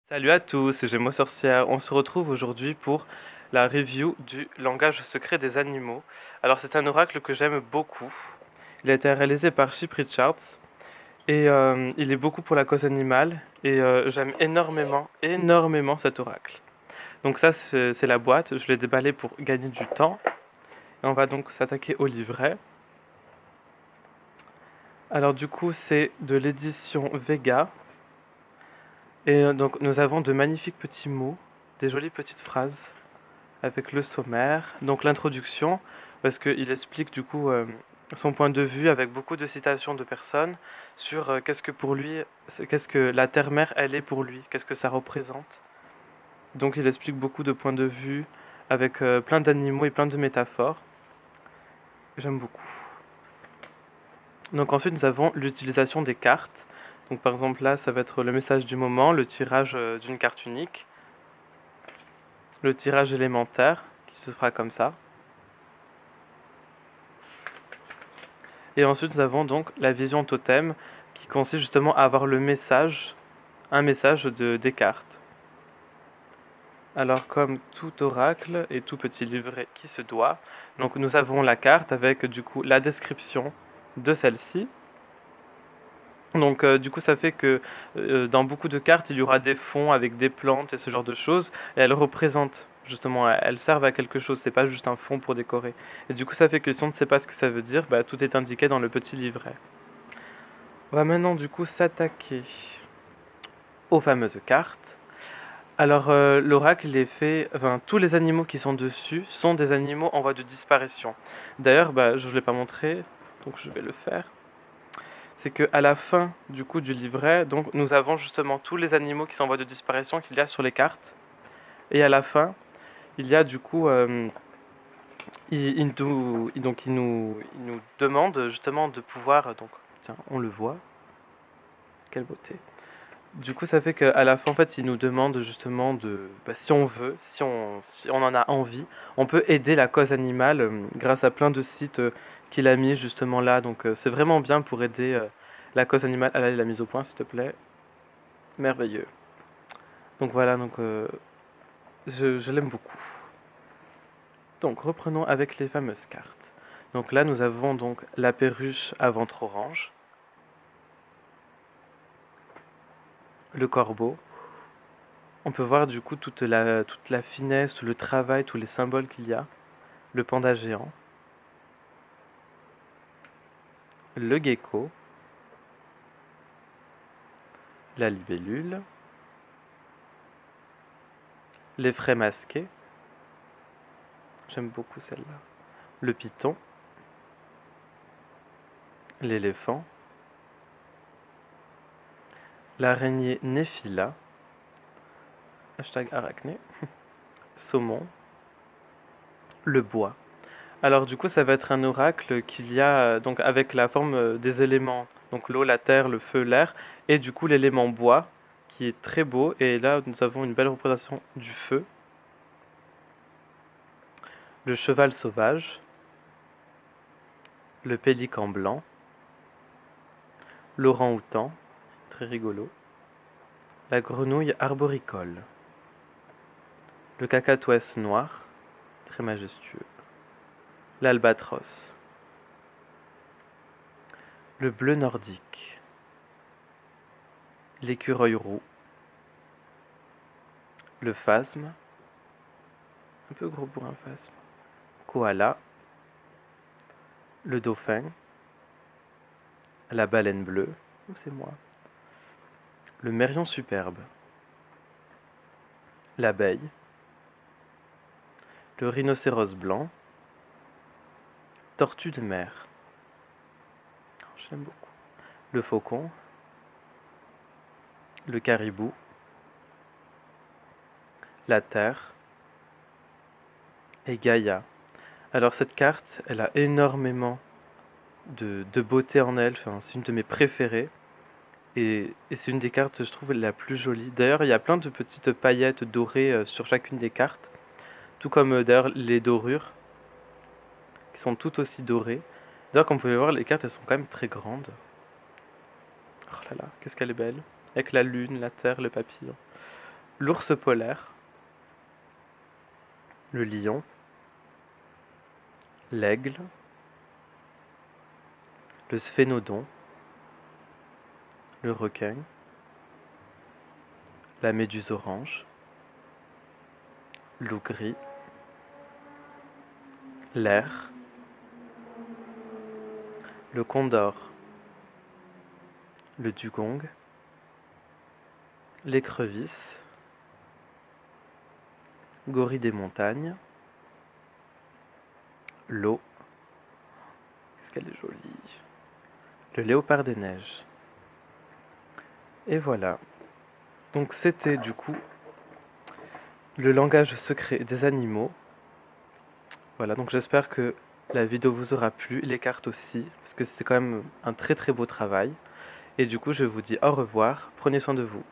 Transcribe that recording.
Salut à tous, c'est Gémeaux Sorcière. On se retrouve aujourd'hui pour la review du langage secret des animaux. Alors c'est un oracle que j'aime beaucoup. Il a été réalisé par Chip Richards et il est beaucoup pour la cause animale et j'aime énormément cet oracle. Donc ça c'est la boîte, je l'ai déballé pour gagner du temps et on va donc s'attaquer au livret. Alors du coup c'est de l'édition Vega et donc nous avons de magnifiques petits mots, des jolies petites phrases avec le sommaire, donc l'introduction, parce qu'il explique du coup son point de vue avec beaucoup de citations de personnes sur qu'est-ce que pour lui, qu'est-ce que la terre-mère elle est pour lui, qu'est-ce que ça représente. Donc il explique beaucoup de points de vue avec plein d'animaux et plein de métaphores. J'aime beaucoup. Donc ensuite nous avons l'utilisation des cartes. Donc par exemple là ça va être le message du moment, le tirage d'une carte unique, le tirage élémentaire qui se fera comme ça. Et ensuite, nous avons donc la vision totem qui consiste justement à avoir le message, un message des cartes. Alors, comme tout oracle et tout petit livret qui se doit, donc nous avons la carte avec du coup la description de celle-ci. Donc, du coup, ça fait que dans beaucoup de cartes, il y aura des fonds avec des plantes et ce genre de choses, et elles représentent justement, elles servent à quelque chose, c'est pas juste un fond pour décorer. Et du coup, ça fait que si on ne sait pas ce que ça veut dire, bah, tout est indiqué dans le petit livret. On va maintenant du coup s'attaquer aux fameuses cartes. Alors l'oracle il est fait, enfin tous les animaux qui sont dessus sont des animaux en voie de disparition. D'ailleurs, bah, je ne vous l'ai pas montré, donc je vais le faire. C'est que à la fin du coup du livret, donc nous avons justement tous les animaux qui sont en voie de disparition qu'il y a sur les cartes. Et à la fin, il y a du coup, il nous demande justement de pouvoir, donc tiens, on le voit, quelle beauté. Du coup, ça fait qu'à la fin, en fait, il nous demande justement de, bah, si on veut, si on en a envie, on peut aider la cause animale grâce à plein de sites qu'il a mis justement là. Donc, c'est vraiment bien pour aider la cause animale. Ah là, il l'a mise au point, s'il te plaît. Merveilleux. Donc voilà, donc je l'aime beaucoup. Donc, reprenons avec les fameuses cartes. Donc là, nous avons donc la perruche à ventre orange, le corbeau. On peut voir du coup toute la finesse, tout le travail, tous les symboles qu'il y a. Le panda géant, le gecko, la libellule, les frais masqués, j'aime beaucoup celle-là, le python, l'éléphant, l'araignée Néphila, hashtag arachné, saumon, le bois. Alors du coup ça va être un oracle qu'il y a donc avec la forme des éléments, donc l'eau, la terre, le feu, l'air, et du coup l'élément bois qui est très beau, et là nous avons une belle représentation du feu, le cheval sauvage, le pélican blanc, l'orang-outan, très rigolo, la grenouille arboricole, le cacatoès noir, très majestueux, l'albatros, le bleu nordique, l'écureuil roux, le phasme, un peu gros pour un phasme, koala, le dauphin, la baleine bleue, oh, c'est moi, le mérion superbe, l'abeille, le rhinocéros blanc, tortue de mer, oh, j'aime beaucoup, le faucon, le caribou, la terre et Gaïa. Alors cette carte, elle a énormément de beauté en elle, enfin, c'est une de mes préférées. Et c'est une des cartes, je trouve, la plus jolie. D'ailleurs, il y a plein de petites paillettes dorées sur chacune des cartes. Tout comme d'ailleurs les dorures, qui sont toutes aussi dorées. D'ailleurs, comme vous pouvez voir, les cartes, elles sont quand même très grandes. Oh là là, qu'est-ce qu'elle est belle. Avec la lune, la terre, le papillon. l'ours polaire, le lion, l'aigle, le sphénodon, le requin, la méduse orange, loup gris, l'air, le condor, le dugong, l'écrevisse, gorille des montagnes, l'eau, qu'est-ce qu'elle est jolie, le léopard des neiges. Et voilà. Donc c'était du coup le langage secret des animaux. Voilà, donc j'espère que la vidéo vous aura plu, les cartes aussi, parce que c'était quand même un très très beau travail. Et du coup, je vous dis au revoir, prenez soin de vous.